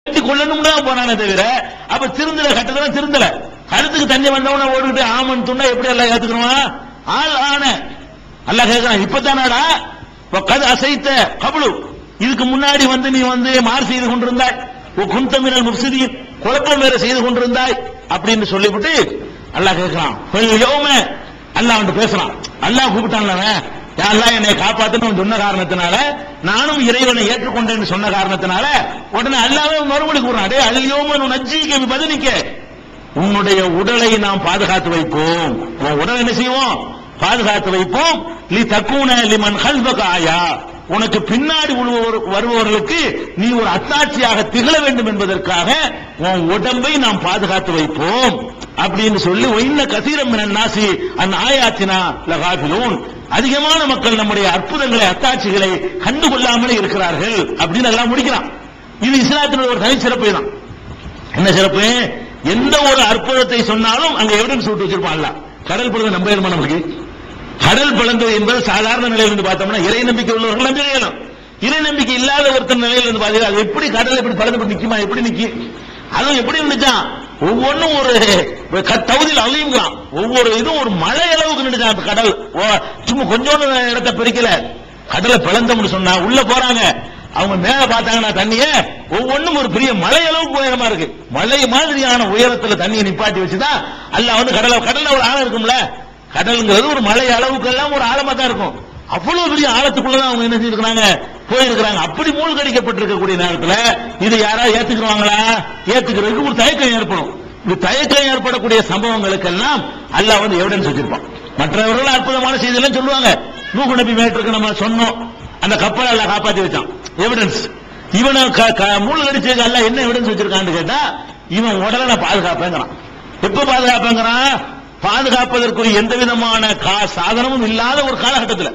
கொள்ளணும் தான் போனானே தவிர அப்ப திருந்தல கட்டத்துல திருந்தல கருத்துக்கு தண்ணி வந்தவன ஓடிட்டு ஆமன் துண்டா எப்படி எல்லாம் ஏத்துக்கணும் ஆள் ஆன அல்லாஹ் கேட்கிறான் இப்பதானாடா கது அசைத்த கபலு இதுக்கு முன்னாடி வந்து நீ வந்து மாறு செய்து கொண்டிருந்தாய் குந்தமினல் முஃப்ஸிதீன் குழப்பம் வேற செய்து கொண்டிருந்தாய் அப்படின்னு சொல்லிவிட்டு அல்லாஹ் கேட்கிறான் அல்லாஹ் வந்து பேசுறான் அல்லாஹ் கூப்பிட்டான்ல அல்லாஹ் என்னை காப்பாத்தணும் சொன்ன காரணத்தினால நானும் இறைவனை ஏற்றுக்கொண்டேன்னு சொன்ன காரணத்தினால உடனே அல்லாஹ்வே மறுபடி கூறான் டேய் அல்யோம நஜ்ஜீக பதினிக்க உன்னுடைய உடலை நாம் பாதுகாத்து வைப்போம் உன் உடலை என்ன செய்வோம் பாதுகாத்து வைப்போம் லி தக்கூன லிமன் கல்பக ஆயா உனக்கு பின்னாடி வருபவர்களுக்கு நீ ஒரு அத்தாட்சியாக திகழ வேண்டும் என்பதற்காக உன் உடம்பை நாம் பாதுகாத்து வைப்போம் அப்படின்னு சொல்லி ஒன்ன கசீரம் மினன் நாசி அன் ஆயாத்தினா லகாஃபிலூன் அதிகமான மக்கள் நம்முடைய அற்புதங்களை அத்தாட்சிகளை கண்டுகொள்ளாமலே இருக்கிறார்கள் அப்படின்னு எல்லாம் முடிக்கிறான். இது இஸ்லாத்தினுடைய ஒரு தனி சிறப்பு தான். என்ன சிறப்பு? எந்த ஒரு அற்புதத்தை சொன்னாலும் அங்க எவிடன்ஸ் விட்டு வச்சிருப்பான்ல. கடல் பிளந்து நம்ப இயலுமா நமக்கு? கடல் பிளந்தது என்பது சாதாரண நிலையிலிருந்து பார்த்தோம்னா இறை நம்பிக்கை உள்ளவர்கள் நம்ப இயலும். இறை நம்பிக்கை இல்லாத ஒருத்தர் நிலையிலிருந்து பார்த்தீங்கன்னா அது எப்படி கடல் எப்படி பறந்து நிக்குமா? எப்படி நிக்கி? அதுவும் எப்படி நினைச்சான்? ஒவ்வொன்றும் ஒரு தகுதியில் அழியுங்களாம். ஒவ்வொரு இதுவும் ஒரு மழை அளவுக்கு நினைச்சான். கடல் சும்மா கொஞ்சோண்டு இடத்தை பிரிக்கல, கடலை பிளந்தோம்னு சொன்னா உள்ள போறாங்க. அவங்க மேல பார்த்தாங்கன்னா தண்ணிய ஒவ்வொன்றும் ஒரு பெரிய மலை அளவுக்கு உயரமா இருக்கு. மலை மாதிரியான உயரத்துல தண்ணியை நிப்பாட்டி வச்சுதான் அல்லாஹ் வந்து கடல்ல ஒரு ஆழம் இருக்கும்ல. கடல்ங்கிறது ஒரு மலை அளவுக்கு எல்லாம் ஒரு ஆழமா தான் இருக்கும். அவ்வளவு பெரிய ஆழத்துக்குள்ளதான் அவங்க என்ன செஞ்சிருக்காங்க போயிருக்கிறாங்க. அப்படி மூழ்கடிக்கப்பட்டிருக்கக்கூடிய நேரத்தில் இது யாராவது ஏத்துக்குவாங்களா? ஏத்துக்கிறதுக்கு ஒரு தயக்கம் ஏற்படும். இது தயக்கம் ஏற்படக்கூடிய சம்பவங்களுக்கெல்லாம் அல்லாஹ் வந்து எவிடன்ஸ் வச்சிருப்பான். மற்றவர்கள் அற்புதமான செய்தியெல்லாம் சொல்லுவாங்க. நூஹ் நபி மேட்டிற்கு நம்ம சொன்னோம், அந்த கப்பலை எல்லாம் காப்பாத்தி வச்சான். எவிடன்ஸ். இவனை மூழ்கடிச்சதுக்கு எல்லாம் என்ன எவிடன்ஸ் வச்சிருக்கான்னு கேட்டா இவன் உடலை நான் பாதுகாப்பேங்கிறான். எப்ப பாதுகாப்பேங்கிறான்? பாதுகாப்பதற்குரிய எந்த விதமான சாதனமும் இல்லாத ஒரு காலகட்டத்தில்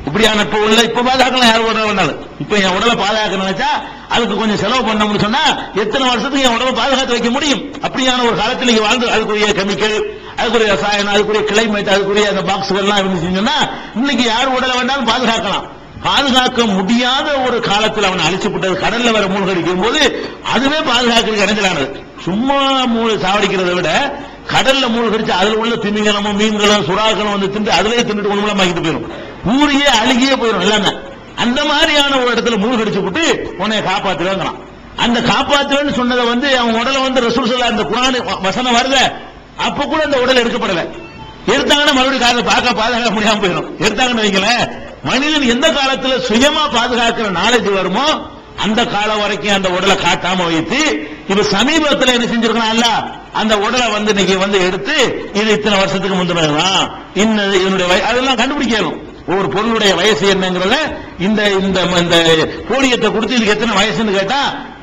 இப்படியான இப்ப பாதுகாக்கலாம். யாரும் உடலை வந்தாலும் இப்ப என் உடலை பாதுகாக்கணும் நினைச்சா அதுக்கு கொஞ்சம் செலவு பண்ணணும்னு சொன்னா எத்தனை வருஷத்துக்கு என் உடலை பாதுகாத்து வைக்க முடியும்? அப்படியான ஒரு காலத்தில் நீங்க வாழ்ந்து அதுக்குரிய கெமிக்கல், அதுக்குரிய ரசாயனம், அதுக்குரிய கிளைமேட், அதுக்குரிய அந்த பாக்ஸ்கள் எல்லாம் இருந்துச்சுன்னா இன்னைக்கு யார் உடலை வேண்டாலும் பாதுகாக்கலாம். பாதுகாக்க முடியாத ஒரு காலத்தில் அவனை அழிச்சுப்பட்டது கடல்ல வர மூழ்கடிக்கும் போது அதுவே பாதுகாக்கிறதுக்கு இடைஞ்சலானது. சும்மா சாவடிக்கிறதை விட கடல்ல மூழ்கடிச்சு அதுல உள்ள திமிங்கலமும் மீன்களும் சுறாக்களும் வந்து தின்று அதுலயே தின்னுட்டு உணவுலமாக்கிட்டு போயிடும். ஊரையே அழுகியே போயிடும் எல்லாமே. அந்த மாதிரியான ஒரு இடத்துல மூழ்கடிச்சு விட்டு உன்னை காப்பாத்துவேங்கிறான். அந்த காப்பாத்துவேன்னு சொன்னதை வந்து அவன் உடலை வந்து ரசூல் ஸல்லல்லாஹு அந்த குர்ஆன் வசனம் வருத அப்ப கூட அந்த உடல் எடுக்கப்படல. எடுத்தாங்கன்னா மறுபடியும் பாதுகாக்க முடியாம போயிடும். எடுத்தாங்கன்னு வைங்களேன், மனிதன் எந்த காலத்துல சுயமா பாதுகாக்கிற நாலேஜ் வருமோ அந்த காலம் வரைக்கும் அந்த உடலை காட்டாம வைத்து இப்ப சமீபத்தில் என்ன செஞ்சிருக்கான் அல்ல அந்த உடலை வந்து இன்னைக்கு வந்து எடுத்து இது இத்தனை வருஷத்துக்கு முந்தினதுதான் இதனுடைய அதெல்லாம் கண்டுபிடிக்கணும். ஒவ்வொரு பொருளுடைய வயசு என்னங்கிறத இந்த இந்த போலியத்தை கொடுத்து இதுக்கு எத்தனை வயசுன்னு கேட்டா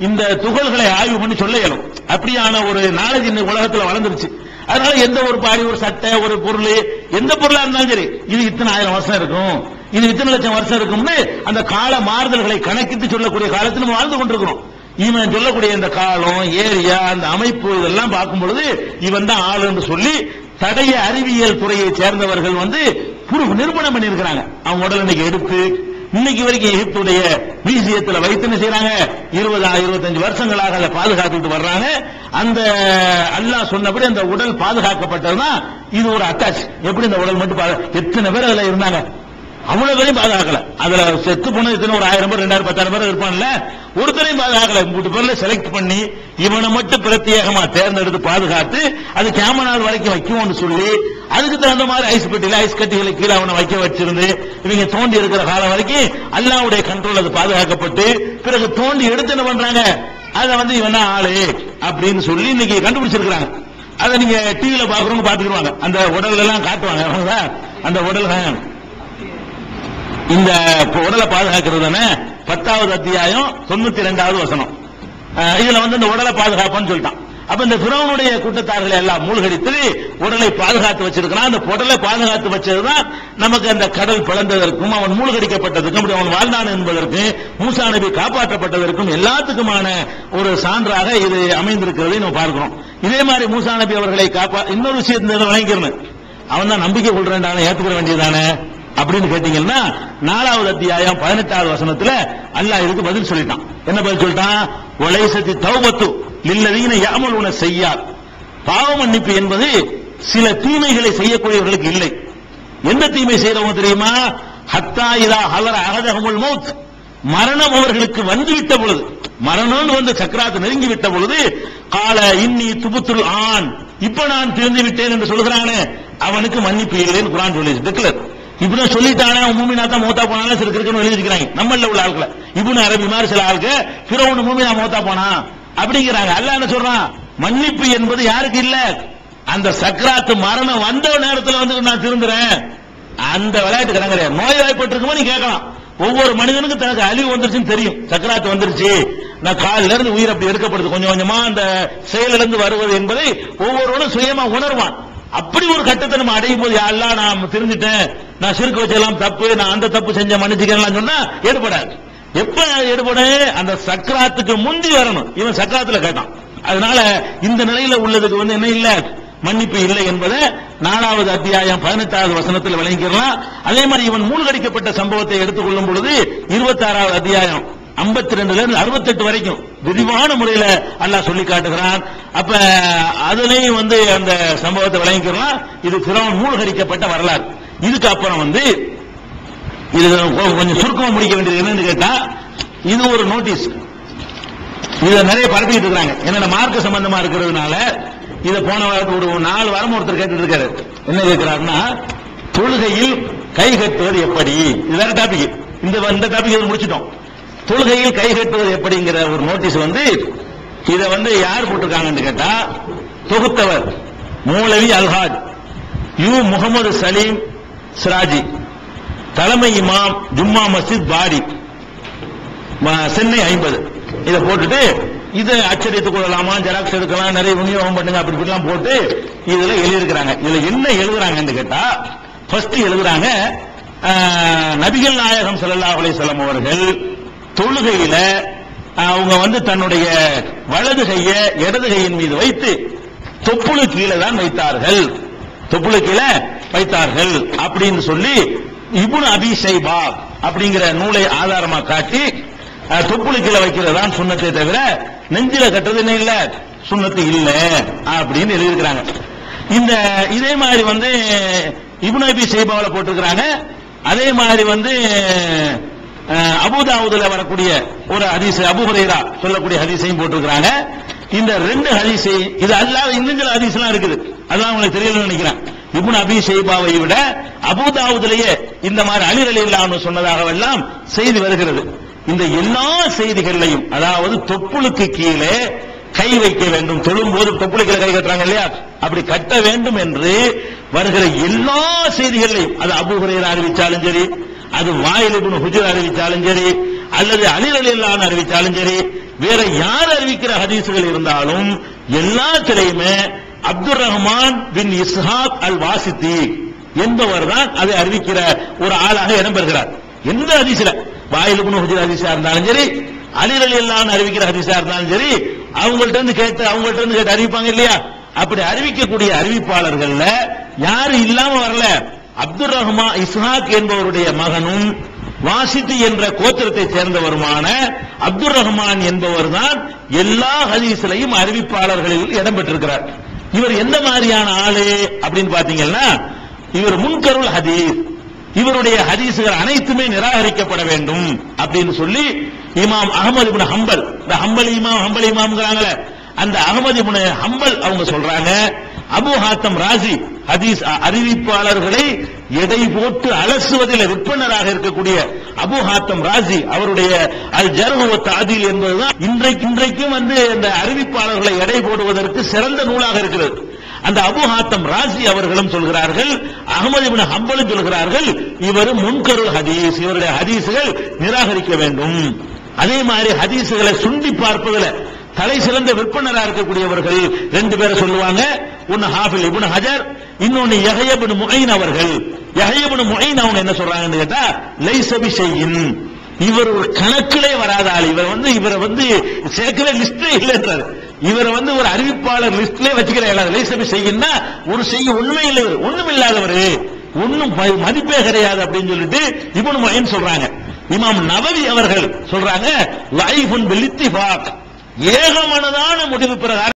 இந்த துகள்களை ஆய்வு பண்ணி சொல்ல இயலும். அப்படியான ஒரு நாலேஜ் இந்த உலகத்துல வளர்ந்துருச்சு. அதனால எந்த ஒரு பாடி ஒரு சட்டை ஒரு பொருள் எந்த பொருளா இருந்தாலும் சரி இது இத்தனை 1000 வருஷம் இருக்கும், இது இத்தனை லட்சம் வருஷம் இருக்கும்னு அந்த கால மாறுதல்களை கணக்கிட்டு சொல்லக்கூடிய காலத்தில் நம்ம வாழ்ந்து கொண்டிருக்கிறோம். இவன் சொல்லக்கூடிய இந்த காலம் ஏரியா அந்த அமைப்பு இதெல்லாம் பார்க்கும் பொழுது இவன் தான் ஆளு என்று சொல்லி தடய அறிவியல் துறையை சேர்ந்தவர்கள் வந்து நிரூபணம் பண்ணியிருக்கிறாங்க. அவங்க உடல் இன்னைக்கு எடுத்து இன்னைக்கு வரைக்கும் எகிப்துடைய மியூசியத்தில் வைத்து என்ன செய்யறாங்க 20-25 வருஷங்களாக அதை பாதுகாத்துட்டு வர்றாங்க. அந்த அல்லாஹ் சொன்னபடி அந்த உடல் பாதுகாக்கப்பட்டதுதான் இது ஒரு அட்டாச். எப்படி இந்த உடல் மட்டும் எத்தனை பேர் அதுல இருந்தாங்க? அவ்வளவு பேரையும் பாதுகாக்கல. அதுல செத்து போன எத்தனை ஒரு 1000 பேர் 2000 10,000 பேர் இருப்பான்ல, ஒருத்தரையும் பாதுகாக்கல. 3 பேர்ல செலக்ட் பண்ணி இவனை மட்டும் பிரத்யேகமா தேர்ந்தெடுத்து பாதுகாத்து அது கேமரால் வரைக்கும் வைக்கும்னு சொல்லி அதுக்கு தகுந்த மாதிரி ஐஸ் பெட்டியில ஐஸ் கட்டிகளை கீழே அவனை வைக்க வச்சிருந்து இவங்க தோண்டி இருக்கிற காலம் வரைக்கும் அல்லாஹ்வுடைய கண்ட்ரோல் அது பாதுகாக்கப்பட்டு பிறகு தோண்டி எடுத்து என்ன பண்றாங்க அதை வந்து இவனா ஆளு அப்படின்னு சொல்லி இன்னைக்கு கண்டுபிடிச்சிருக்காங்க. அதை நீங்க டிவியில பாக்குறவங்க பாத்துக்கிடுவாங்க. அந்த உடல் எல்லாம் காட்டுவாங்க. அந்த உடல் இந்த உடலை பாதுகாக்கிறது தானே 10வது அத்தியாயம் 92வது வசனம். இதுல வந்து இந்த உடலை பாதுகாப்புன்னு சொல்லிட்டான். அப்ப இந்த ஃபிரௌனுடைய கூட்டத்தார்களை எல்லாம் மூழ்கடித்து உடலை பாதுகாத்து வச்சிருக்கிறான். அந்த உடலை பாதுகாத்து வச்சதுதான் நமக்கு அந்த கடல் பிளந்ததற்கும் அவன் மூழ்கடிக்கப்பட்டதற்கும் அவன் வாழ்ந்தான் என்பதற்கும் மூசா நபி காப்பாற்றப்பட்டதற்கும் எல்லாத்துக்குமான ஒரு சான்றாக இது அமைந்திருக்கிறதை நம்ம பார்க்கிறோம். இதே மாதிரி மூசா நபி அவர்களை இன்னொரு விஷயத்தை வழங்கிக்கிறேன். அவன் தான் நம்பிக்கை கொள்றேன் ஏற்றுக்கிற வேண்டியதானே அப்படின்னு கேட்டீங்கன்னா 4வது அத்தியாயம் 18வது வசனத்துல அல்லாஹ் இதுக்கு பதில் சொல்லிட்டான். என்ன பதில் சொல்லிட்டான்? வலைசதி தௌபத்து லில்லதீன யஅமலுன ஸய்யாத். பாவ மன்னிப்பு என்பது சில தீமைகளை செய்யக்கூடியவர்களுக்கு இல்லை. எந்த தீமை செய்யறவங்க தெரியுமா? ஹத்தா இதா ஹலர அஹதஹுல் மௌத், மரணம் அவர்களுக்கு வந்துவிட்ட பொழுது, மரணம் வந்து சக்கராத்து நெருங்கி விட்ட பொழுது, கால இன்னி துபுத்துல் ஆன், இப்ப நான் திருந்தி விட்டேன் என்று சொல்கிறானே அவனுக்கு மன்னிப்பு இல்லைன்னு குர்ஆன் சொல்லிருக்கு. இப்படி சொல்லிட்டானே மூமினா தான் மௌத்தா போனாலும் சில இருக்குன்னு எழுதிருக்கிறாங்க. நம்மள உள்ள ஆட்களை இப்னு அரபி மாதிரி சில ஆளுக்கு ஃபிரௌன் மூமினா மௌத்தா போனா அப்படிங்கிறாங்க. அல்லாஹ் என்ன சொல்றான்? மன்னிப்பு என்பது யாருக்கு இல்ல? அந்த சக்கராத்து மரணம் வந்த நேரத்தில் வந்து நான் திருந்துறேன் அந்த விளையாட்டு கிடங்குற நோய்வாய்ப்பட்டிருக்குமோ நீ கேட்கலாம். ஒவ்வொரு மனிதனுக்கும் தனக்கு அழிவு வந்துருச்சுன்னு தெரியும். சக்கராத்து வந்துருச்சு, நான் காலில இருந்து உயிர் அப்படி எடுக்கப்படுது, கொஞ்சம் கொஞ்சமா அந்த செயலிலிருந்து வருவது என்பதை ஒவ்வொருவனும் சுயமா உணர்வான். அப்படி ஒரு கட்டத்தை நம்ம அடையும் போது யாரெல்லாம் நான் திருந்துட்டேன், நான் சிறுக்கு வச்செல்லாம் தப்பு, நான் அந்த தப்பு செஞ்ச மன்னிச்சுக்கலாம் சொன்னா எடுபடாது. எப்ப எடுபட? அந்த சக்கராத்துக்கு முந்தி வரணும். இவன் சக்கராத்துல கேட்டான். அதனால இந்த நிலையில உள்ளதுக்கு வந்து என்ன இல்ல? மன்னிப்பு இல்லை என்பதை 4வது அத்தியாயம் 18வது வசனத்தில் விளங்கிக்கலாம். அதே மாதிரி இவன் மூழ்கடிக்கப்பட்ட சம்பவத்தை எடுத்துக்கொள்ளும் பொழுது 26வது அத்தியாயம் 52ல இருந்து 68 வரைக்கும் விரிவான முறையில அல்லாஹ் சொல்லி காட்டுகிறான். அப்ப அதுலயும் வந்து அந்த சம்பவத்தை விளங்கிக்கலாம். இது ஃபிரௌன் மூழ்கடிக்கப்பட்ட வரலாறு. இதுக்கு அப்புறம் வந்து இது கொஞ்சம் சுருக்கமா முடிக்க வேண்டியது என்னன்னு கேட்டா, இது ஒரு நோட்டீஸ். இதை நிறைய பரப்பிட்டு இருக்காங்க. என்னென்ன மார்க்க சம்பந்தமா இருக்கிறதுனால இதை போன ஒரு 4 வாரம் ஒருத்தர் கேட்டு இருக்காரு. என்ன கேட்கிறாருன்னா, தொழுகையில் கை கட்டுவது எப்படி? இது வேற டாபிக். இந்த டாபிக் முடிச்சிட்டோம். தொழுகையில் கை கட்டுவது எப்படிங்கிற ஒரு நோட்டீஸ் வந்து இதை வந்து யார் போட்டிருக்காங்கன்னு கேட்டா, தொகுத்தவர் மௌலவி அல்ஹாஜ் யு முகமது சலீம் சிராஜி, தலைமை இமாம் ஜும்மா மஸ்ஜித் பாடி, சென்னை 50. இதை போட்டுட்டு இதை அச்சடித்துக் கொள்ளலாமா, ஜெராக்ஸ் எடுக்கலாம், நிறைய விநியோகம் பண்ணுங்க அப்படி இப்படிலாம் போட்டு இதுல எழுதியிருக்கிறாங்க. இதுல என்ன எழுதுறாங்கன்னு கேட்டா, ஃபர்ஸ்ட் எழுதுறாங்க, நபிகள் நாயகம் ஸல்லல்லாஹு அலைஹி வஸல்லம் அவர்கள் தொழுகையில அவங்க வந்து தன்னுடைய வலது கைய இடது கையின் மீது வைத்து தொப்புளு கீழே தான் வைத்தார்கள், தொப்புளு கீழே வைத்தார்கள் அப்படின்னு சொல்லி இப்னு அபி ஷைபா அப்படிங்கிற நூலை ஆதாரமா காட்டி தொப்புளு கீழே வைக்கிறதான் சுன்னத்தை தவிர நெஞ்சில கட்டுறது என்ன இல்ல, சுன்னத்து இல்ல அப்படின்னு எழுதியிருக்கிறாங்க. இந்த இதே மாதிரி வந்து இப்னு அபி ஷைபாவுல போட்டிருக்கிறாங்க. அதே மாதிரி வந்து அபூதாவுதுல வரக்கூடிய ஒரு ஹதீஸ், அபூ ஹுரைரா சொல்லக்கூடிய ஹதீஸையும் போட்டிருக்கிறாங்க. இந்த 2 ஹதீஸை, இது அல்லாத இன்னும் சில ஹதீஸ்லாம் இருக்குது, அதான் உங்களுக்கு தெரியலன்னு நினைக்கிறேன். இப்னு அபி ஷைபாவை விட அபூதாவுதுலயே இந்த மாதிரி அலி ரலியல்லாஹு அன்ஹு சொன்னதாக எல்லாம் செய்தி வருகிறது. இந்த எல்லா செய்திகளையும், அதாவது தொப்புளுக்கு கீழே கை வைக்க வேண்டும், தொழும்போது தொப்புளுக்கு கீழே கை கட்டுறாங்க இல்லையா, அப்படி கட்ட வேண்டும் என்று வருகிற எல்லா செய்திகளையும், அது அபூ ஹுரைரா அறிவிச்சாலும் சரி, அது வாயில் இப்னு ஹுஜர் அறிவிச்சாலும் சரி, அல்லது அலி ரலியல்லாஹு அன்ஹு அறிவிச்சாலும் சரி, வேற யார் அறிவிக்கிற ஹதீசுகள் இருந்தாலும் எல்லாத்திலையுமே அப்துர் ரஹ்மான் பின் இஸ்ஹாக் அல் வாசித்தி என்பவர் தான் அதை அறிவிக்கிற ஒரு ஆளாக இடம்பெறுகிறார். எந்த ஹதீஸ்ல வாயில் இப்னு ஹுஜர் ஹதீஸா இருந்தாலும் சரி, அலி ரலியல்லாஹு அன்ஹு அறிவிக்கிற ஹதீஸா இருந்தாலும் சரி, அவங்கள்ட்ட இருந்து கேட்டு அறிவிப்பாங்க இல்லையா, அப்படி அறிவிக்கக்கூடிய அறிவிப்பாளர்கள்ல யாரு இல்லாம வரல, அப்துர் ரஹ்மான் இஸ்ஹாக் என்பவருடைய மகனும் வாசித்து என்ற கோத்திரத்தை சேர்ந்தவருமான அப்துர் ரஹ்மான் என்பவர் தான் எல்லா ஹதீஸ்லையும் அறிவிப்பாளர்களில் இடம்பெற்றிருக்கிறார். இவர் எந்த மாதிரியான ஆளு அப்படின்னு பாத்தீங்கன்னா, இவர் முன்கருள் ஹதீஸ், இவருடைய ஹதீசுகள் அனைத்துமே நிராகரிக்கப்பட வேண்டும் அப்படின்னு சொல்லி இமாம் அஹ்மத் இப்னு ஹம்பல், இந்த ஹம்பல் இமாம்ங்கறாங்களே, அந்த அஹ்மத் இப்னு ஹம்பல் அவங்க சொல்றாங்க, அபூ ஹாத்தம் ராசி ஹதீஸ் அறிவிப்பாளர்களை எடை போட்டு அலசுவதில் விற்பனராக இருக்கக்கூடிய அபூ ஹாத்தம் ராசி அவருடைய அல் ஜர்ஹ் வ தஅதீல் என்பதுதான் இன்றைக்கும் வந்து இந்த அறிவிப்பாளர்களை எடை போடுவதற்கு சிறந்த நூலாக இருக்கிறது. அந்த அபூ ஹாத்தம் ராசி அவர்களும் சொல்கிறார்கள், அஹ்மத் இப்னு ஹம்பலும் சொல்கிறார்கள், இவர் முன்கருள் ஹதீஸ், இவருடைய ஹதீசுகள் நிராகரிக்க வேண்டும். அதே மாதிரி ஹதீசுகளை சுண்டி பார்ப்பதில் தலை சிறந்த விற்பனராக இருக்கக்கூடியவர்கள் 2 பேரை சொல்லுவாங்க. ஒன்னு ஹாஃபில் இப்னு ஹஜர், இன்னொன்னு யஹ்யா இப்னு முஐன் அவர்கள். யஹ்யா இப்னு முஐன் அவங்க என்ன சொல்றாங்கன்னு கேட்டா, லைஸ பிஷையின், இவர் ஒரு கணக்கிலே வராத ஆள், இவரை வந்து சேர்க்கவே லிஸ்டே இல்லைன்றார். இவரை வந்து ஒரு அறிவிப்பாளர் லிஸ்ட்லயே வச்சுக்கிற லைஸ பிஷையின்னா ஒரு செய்ய உண்மை இல்லை, ஒண்ணும் இல்லாதவர், ஒன்னும் மதிப்பே கிடையாது அப்படின்னு சொல்லிட்டு இப்னு மயின் சொல்றாங்க. இமாம் நவவி அவர்கள் சொல்றாங்க லைஃபுன் பில் இத்திஃபாக், ஏகமனதான முடிவு பிரகாரம்